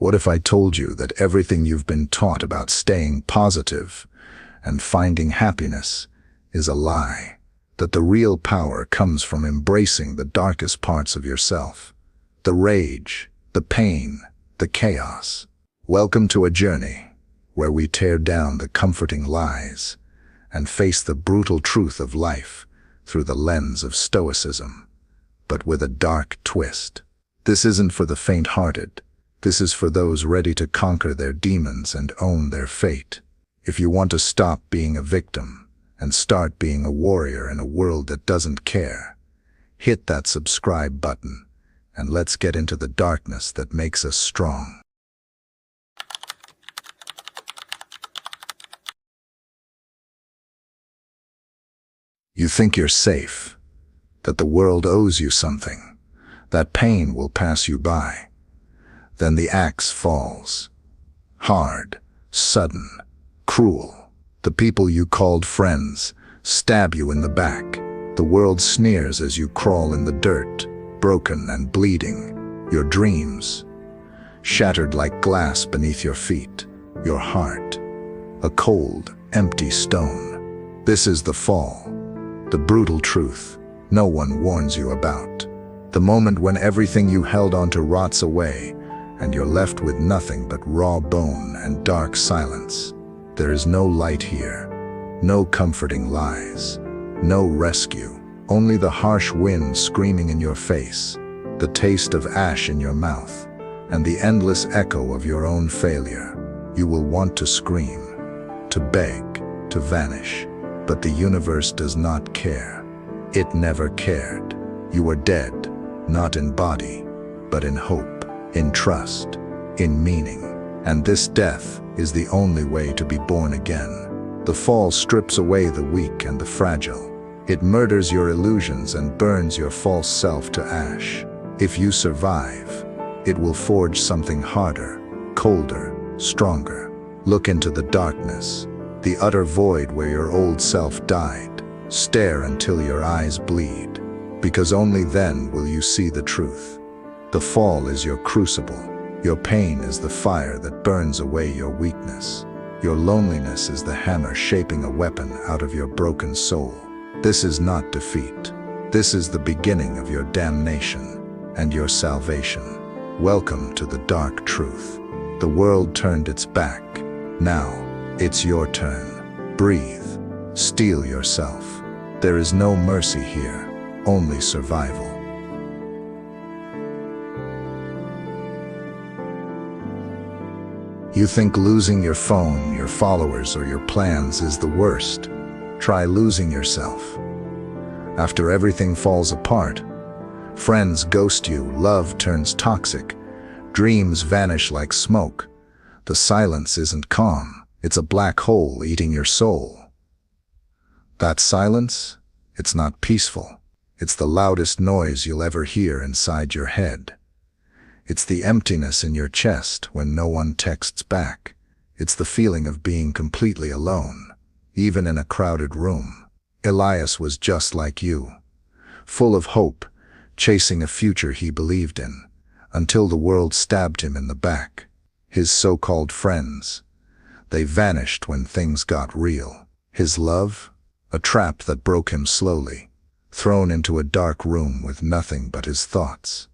What if I told you that everything you've been taught about staying positive and finding happiness is a lie? That the real power comes from embracing the darkest parts of yourself, the rage, the pain, the chaos. Welcome to a journey where we tear down the comforting lies and face the brutal truth of life through the lens of Stoicism, but with a dark twist. This isn't for the faint-hearted. This is for those ready to conquer their demons and own their fate. If you want to stop being a victim and start being a warrior in a world that doesn't care, hit that subscribe button and let's get into the darkness that makes us strong. You think you're safe, that the world owes you something, that pain will pass you by. Then the axe falls. Hard, sudden, cruel. The people you called friends stab you in the back. The world sneers as you crawl in the dirt, broken and bleeding. Your dreams, shattered like glass beneath your feet. Your heart, a cold, empty stone. This is the fall, the brutal truth no one warns you about. The moment when everything you held onto rots away, and you're left with nothing but raw bone and dark silence. There is no light here, no comforting lies, no rescue, only the harsh wind screaming in your face, the taste of ash in your mouth, and the endless echo of your own failure. You will want to scream, to beg, to vanish, but the universe does not care. It never cared. You are dead, not in body, but in hope, in trust, in meaning. And this death is the only way to be born again. The fall strips away the weak and the fragile. It murders your illusions and burns your false self to ash. If you survive, it will forge something harder, colder, stronger. Look into the darkness, the utter void where your old self died. Stare until your eyes bleed, because only then will you see the truth. The fall is your crucible. Your pain is the fire that burns away your weakness. Your loneliness is the hammer shaping a weapon out of your broken soul. This is not defeat. This is the beginning of your damnation and your salvation. Welcome to the dark truth. The world turned its back. Now, it's your turn. Breathe. Steel yourself. There is no mercy here, only survival. You think losing your phone, your followers, or your plans is the worst. Try losing yourself. After everything falls apart, friends ghost you, love turns toxic, dreams vanish like smoke. The silence isn't calm, it's a black hole eating your soul. That silence, it's not peaceful. It's the loudest noise you'll ever hear inside your head. It's the emptiness in your chest when no one texts back. It's the feeling of being completely alone, even in a crowded room. Elias was just like you, full of hope, chasing a future he believed in, until the world stabbed him in the back. His so-called friends, they vanished when things got real. His love, a trap that broke him slowly, thrown into a dark room with nothing but his thoughts.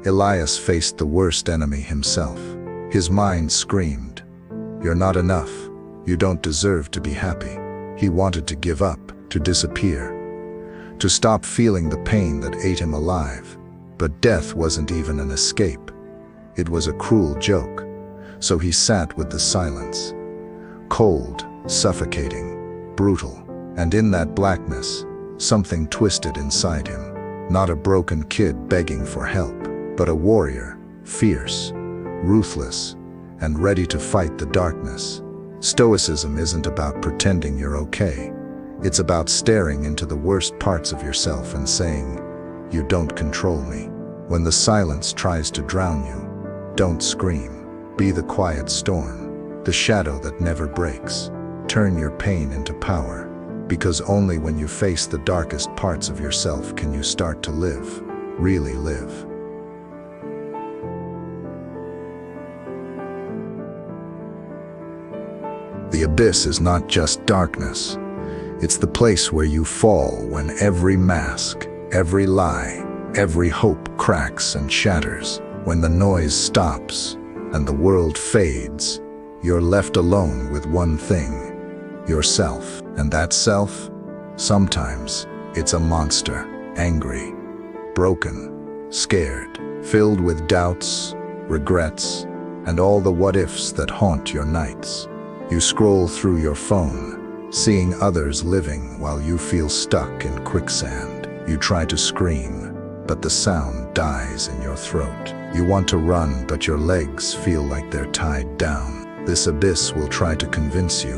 Elias faced the worst enemy himself. His mind screamed, "You're not enough. You don't deserve to be happy." He wanted to give up, to disappear, to stop feeling the pain that ate him alive. But death wasn't even an escape. It was a cruel joke. So he sat with the silence, cold, suffocating, brutal. And in that blackness, something twisted inside him. Not a broken kid begging for help, but a warrior, fierce, ruthless, and ready to fight the darkness. Stoicism isn't about pretending you're okay. It's about staring into the worst parts of yourself and saying, "You don't control me." When the silence tries to drown you, don't scream. Be the quiet storm, the shadow that never breaks. Turn your pain into power. Because only when you face the darkest parts of yourself can you start to live, really live. The abyss is not just darkness. It's the place where you fall when every mask, every lie, every hope cracks and shatters. When the noise stops and the world fades, you're left alone with one thing: yourself. And that self? Sometimes it's a monster, angry, broken, scared, filled with doubts, regrets, and all the what-ifs that haunt your nights. You scroll through your phone, seeing others living while you feel stuck in quicksand. You try to scream, but the sound dies in your throat. You want to run, but your legs feel like they're tied down. This abyss will try to convince you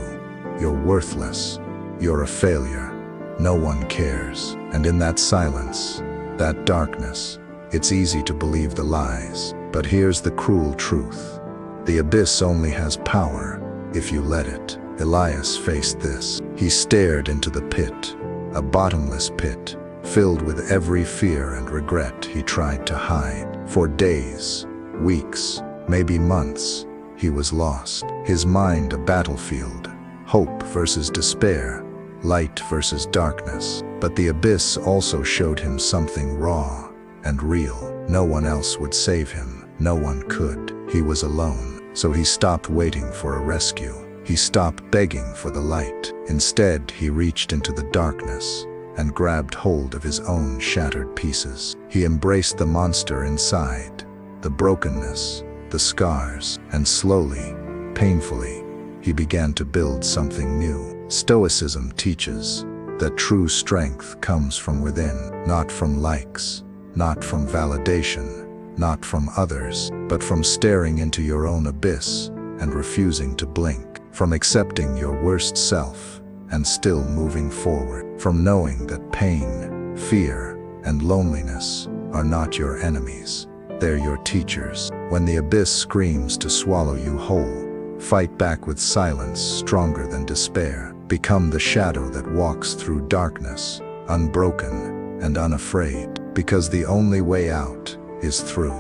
you're worthless, you're a failure, no one cares. And in that silence, that darkness, it's easy to believe the lies. But here's the cruel truth: the abyss only has power if you let it. Elias faced this. He stared into the pit, a bottomless pit, filled with every fear and regret he tried to hide. For days, weeks, maybe months, he was lost. His mind a battlefield, hope versus despair, light versus darkness. But the abyss also showed him something raw and real. No one else would save him. No one could. He was alone. So he stopped waiting for a rescue. He stopped begging for the light. Instead, he reached into the darkness and grabbed hold of his own shattered pieces. He embraced the monster inside, the brokenness, the scars, and slowly, painfully, he began to build something new. Stoicism teaches that true strength comes from within, not from likes, not from validation, not from others, but from staring into your own abyss and refusing to blink, from accepting your worst self and still moving forward, from knowing that pain, fear, and loneliness are not your enemies. They're your teachers. When the abyss screams to swallow you whole, fight back with silence stronger than despair. Become the shadow that walks through darkness, unbroken and unafraid, because the only way out is through.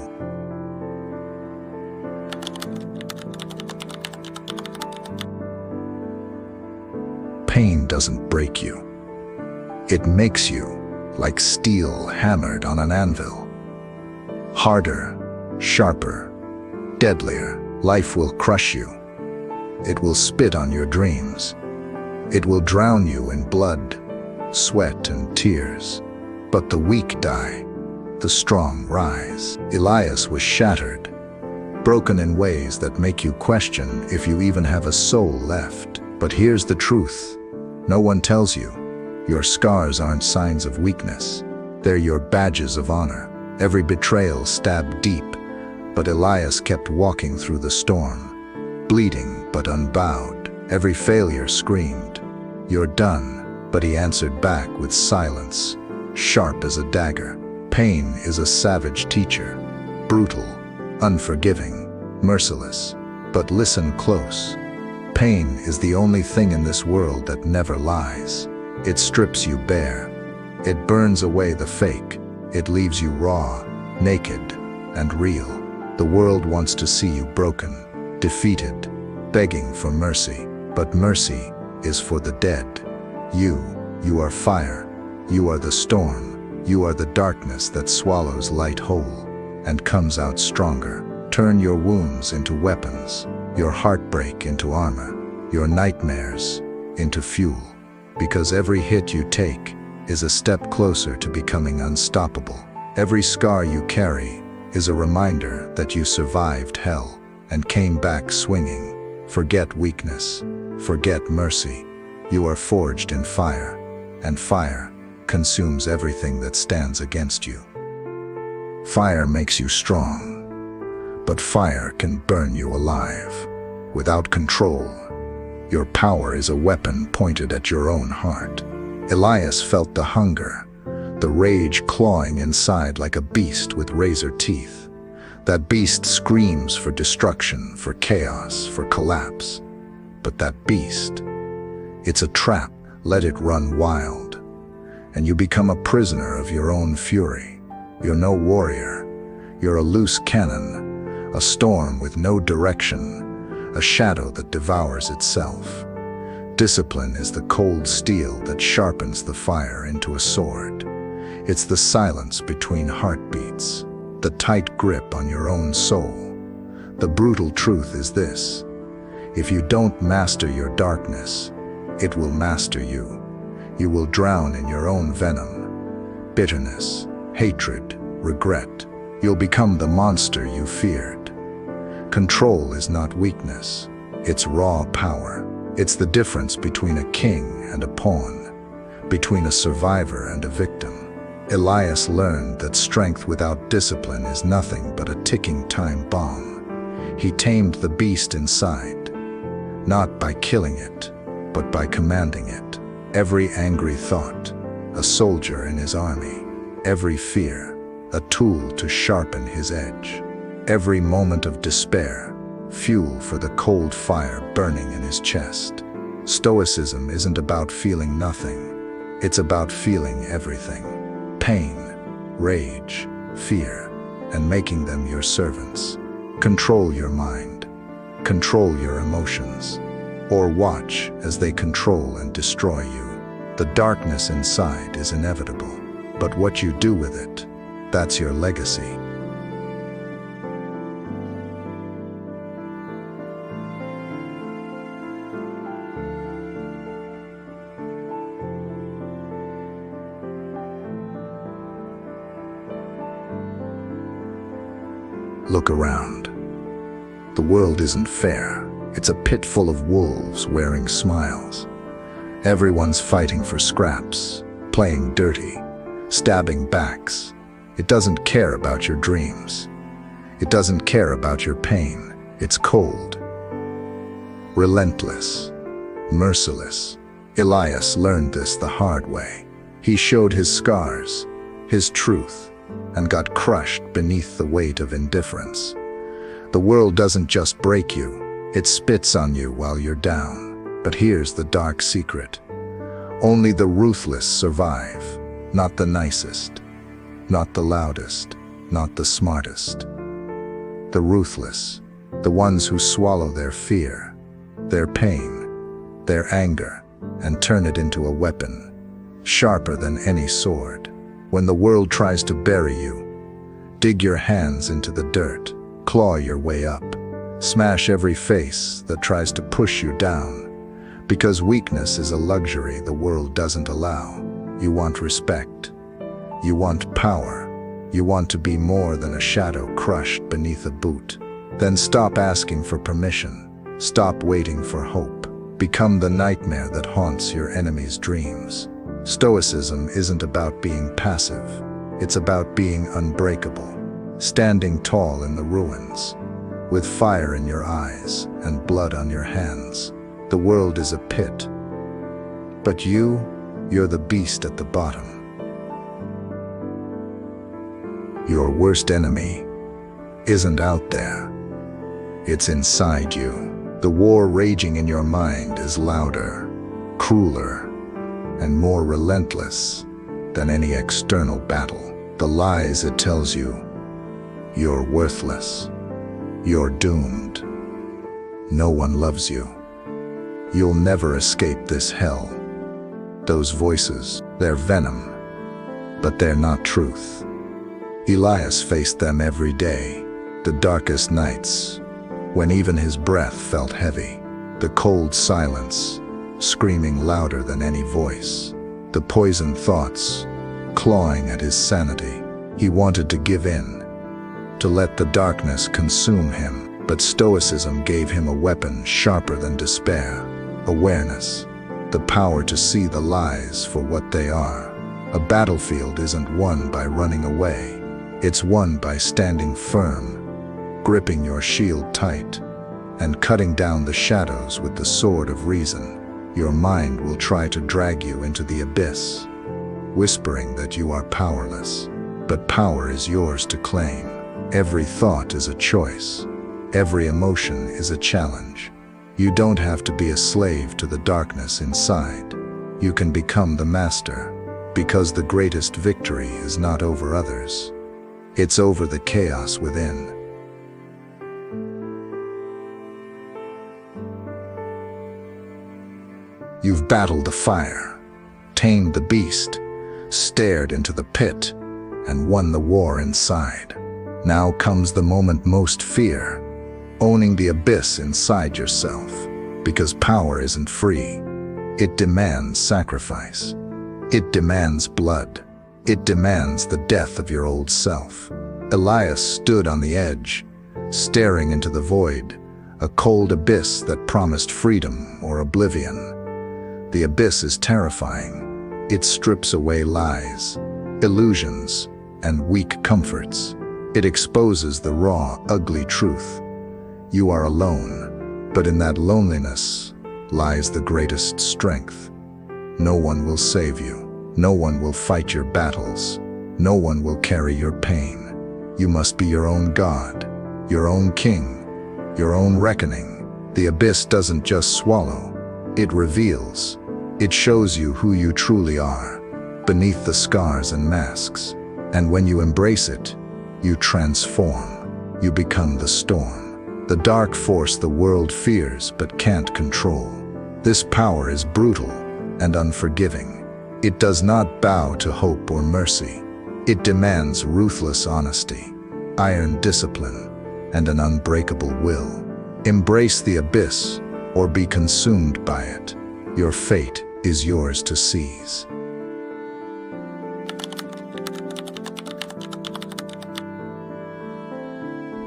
Pain doesn't break you. It makes you like steel hammered on an anvil. Harder, sharper, deadlier. Life will crush you. It will spit on your dreams. It will drown you in blood, sweat, and tears. But the weak die, the strong rise. Elias was shattered, broken in ways that make you question if you even have a soul left. But here's the truth. No one tells you. Your scars aren't signs of weakness. They're your badges of honor. Every betrayal stabbed deep, but Elias kept walking through the storm, bleeding but unbowed. Every failure screamed, "You're done," but he answered back with silence, sharp as a dagger. Pain is a savage teacher, brutal, unforgiving, merciless. But listen close. Pain is the only thing in this world that never lies. It strips you bare. It burns away the fake. It leaves you raw, naked, and real. The world wants to see you broken, defeated, begging for mercy. But mercy is for the dead. You are fire. You are the storm. You are the darkness that swallows light whole and comes out stronger. Turn your wounds into weapons, your heartbreak into armor, your nightmares into fuel. Because every hit you take is a step closer to becoming unstoppable. Every scar you carry is a reminder that you survived hell and came back swinging. Forget weakness. Forget mercy. You are forged in fire, and fire consumes everything that stands against you. Fire makes you strong, but fire can burn you alive. Without control, your power is a weapon pointed at your own heart. Elias felt the hunger, the rage clawing inside like a beast with razor teeth. That beast screams for destruction, for chaos, for collapse. But that beast, it's a trap. Let it run wild, and you become a prisoner of your own fury. You're no warrior. You're a loose cannon, a storm with no direction, a shadow that devours itself. Discipline is the cold steel that sharpens the fire into a sword. It's the silence between heartbeats, the tight grip on your own soul. The brutal truth is this: if you don't master your darkness, it will master you. You will drown in your own venom, bitterness, hatred, regret. You'll become the monster you feared. Control is not weakness, it's raw power. It's the difference between a king and a pawn, between a survivor and a victim. Elias learned that strength without discipline is nothing but a ticking time bomb. He tamed the beast inside, not by killing it, but by commanding it. Every angry thought, a soldier in his army. Every fear, a tool to sharpen his edge. Every moment of despair, fuel for the cold fire burning in his chest. Stoicism isn't about feeling nothing. It's about feeling everything. Pain, rage, fear, and making them your servants. Control your mind. Control your emotions. Or watch as they control and destroy you. The darkness inside is inevitable, but what you do with it, that's your legacy. Look around. The world isn't fair. It's a pit full of wolves wearing smiles. Everyone's fighting for scraps, playing dirty, stabbing backs. It doesn't care about your dreams. It doesn't care about your pain. It's cold, relentless, merciless. Elias learned this the hard way. He showed his scars, his truth, and got crushed beneath the weight of indifference. The world doesn't just break you, it spits on you while you're down. But here's the dark secret. Only the ruthless survive, not the nicest, not the loudest, not the smartest. The ruthless, the ones who swallow their fear, their pain, their anger, and turn it into a weapon, sharper than any sword. When the world tries to bury you, dig your hands into the dirt, claw your way up, smash every face that tries to push you down. Because weakness is a luxury the world doesn't allow. You want respect. You want power. You want to be more than a shadow crushed beneath a boot. Then stop asking for permission. Stop waiting for hope. Become the nightmare that haunts your enemy's dreams. Stoicism isn't about being passive. It's about being unbreakable, standing tall in the ruins, with fire in your eyes and blood on your hands. The world is a pit, but you're the beast at the bottom. Your worst enemy isn't out there. It's inside you. The war raging in your mind is louder, crueler, and more relentless than any external battle. The lies it tells you: you're worthless, you're doomed, no one loves you, you'll never escape this hell. Those voices, they're venom, but they're not truth. Elias faced them every day, the darkest nights, when even his breath felt heavy, the cold silence screaming louder than any voice, the poisoned thoughts clawing at his sanity. He wanted to give in, to let the darkness consume him, but Stoicism gave him a weapon sharper than despair: awareness, the power to see the lies for what they are. A battlefield isn't won by running away, it's won by standing firm, gripping your shield tight, and cutting down the shadows with the sword of reason. Your mind will try to drag you into the abyss, whispering that you are powerless. But power is yours to claim. Every thought is a choice. Every emotion is a challenge. You don't have to be a slave to the darkness inside. You can become the master, because the greatest victory is not over others. It's over the chaos within. You've battled the fire, tamed the beast, stared into the pit, and won the war inside. Now comes the moment most fear, owning the abyss inside yourself, because power isn't free. It demands sacrifice. It demands blood. It demands the death of your old self. Elias stood on the edge, staring into the void, a cold abyss that promised freedom or oblivion. The abyss is terrifying. It strips away lies, illusions, and weak comforts. It exposes the raw, ugly truth. You are alone, but in that loneliness lies the greatest strength. No one will save you. No one will fight your battles. No one will carry your pain. You must be your own God, your own king, your own reckoning. The abyss doesn't just swallow, it reveals. It shows you who you truly are, beneath the scars and masks. And when you embrace it, you transform. You become the storm, the dark force the world fears but can't control. This power is brutal and unforgiving. It does not bow to hope or mercy. It demands ruthless honesty, iron discipline, and an unbreakable will. Embrace the abyss or be consumed by it. Your fate is yours to seize.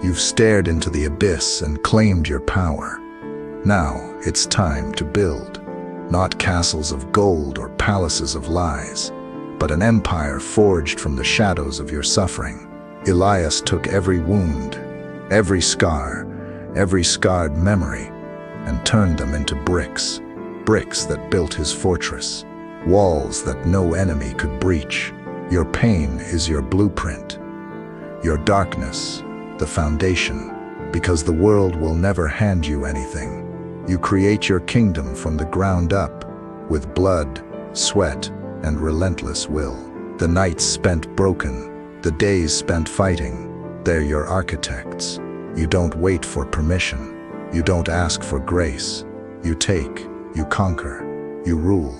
You've stared into the abyss and claimed your power. Now it's time to build, not castles of gold or palaces of lies, but an empire forged from the shadows of your suffering. Elias took every wound, every scar, every scarred memory, and turned them into bricks. Bricks that built his fortress, walls that no enemy could breach. Your pain is your blueprint, your darkness, the foundation, because the world will never hand you anything. You create your kingdom from the ground up, with blood, sweat, and relentless will. The nights spent broken, the days spent fighting, they're your architects. You don't wait for permission. You don't ask for grace. You take, you conquer, you rule.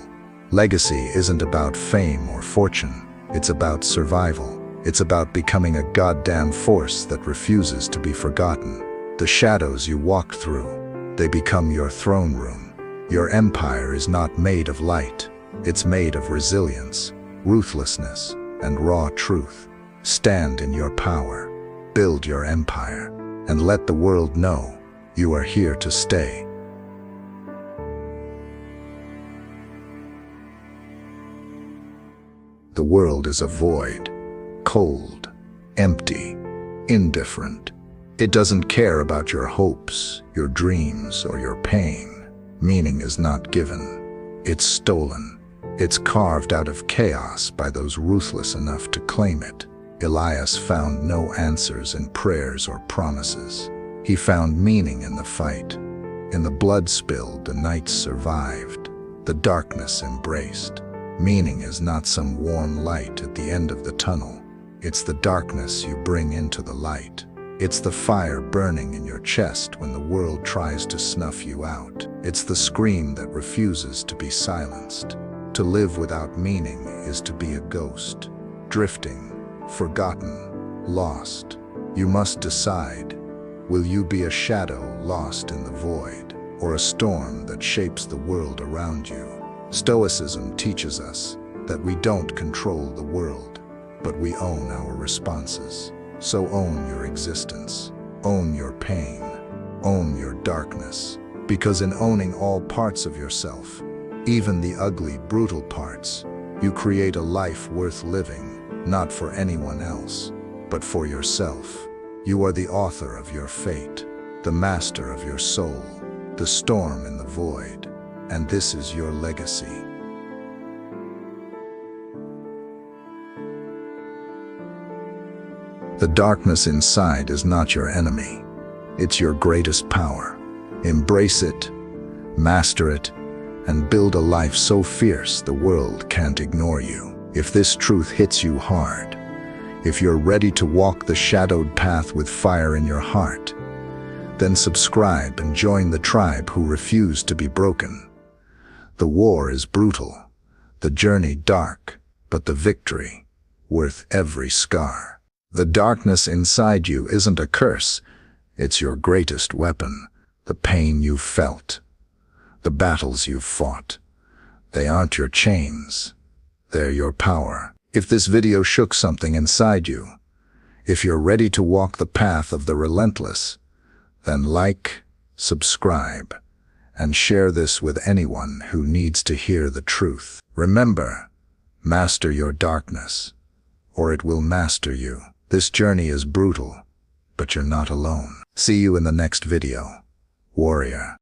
Legacy isn't about fame or fortune. It's about survival. It's about becoming a goddamn force that refuses to be forgotten. The shadows you walked through, they become your throne room. Your empire is not made of light. It's made of resilience, ruthlessness, and raw truth. Stand in your power, build your empire, and let the world know you are here to stay. The world is a void, cold, empty, indifferent. It doesn't care about your hopes, your dreams, or your pain. Meaning is not given. It's stolen. It's carved out of chaos by those ruthless enough to claim it. Elias found no answers in prayers or promises. He found meaning in the fight. In the blood spilled, the nights survived, the darkness embraced. Meaning is not some warm light at the end of the tunnel. It's the darkness you bring into the light. It's the fire burning in your chest when the world tries to snuff you out. It's the scream that refuses to be silenced. To live without meaning is to be a ghost, drifting, forgotten, lost. You must decide, will you be a shadow lost in the void, or a storm that shapes the world around you? Stoicism teaches us that we don't control the world, but we own our responses. So own your existence, own your pain, own your darkness, because in owning all parts of yourself, even the ugly, brutal parts, you create a life worth living, not for anyone else, but for yourself. You are the author of your fate, the master of your soul, the storm in the void, and this is your legacy. The darkness inside is not your enemy. It's your greatest power. Embrace it, master it, and build a life so fierce the world can't ignore you. If this truth hits you hard, if you're ready to walk the shadowed path with fire in your heart, then subscribe and join the tribe who refuse to be broken. The war is brutal, the journey dark, but the victory worth every scar. The darkness inside you isn't a curse, it's your greatest weapon. The pain you've felt, the battles you've fought, they aren't your chains, they're your power. If this video shook something inside you, if you're ready to walk the path of the relentless, then like, subscribe, and share this with anyone who needs to hear the truth. Remember, master your darkness, or it will master you. This journey is brutal, but you're not alone. See you in the next video, warrior.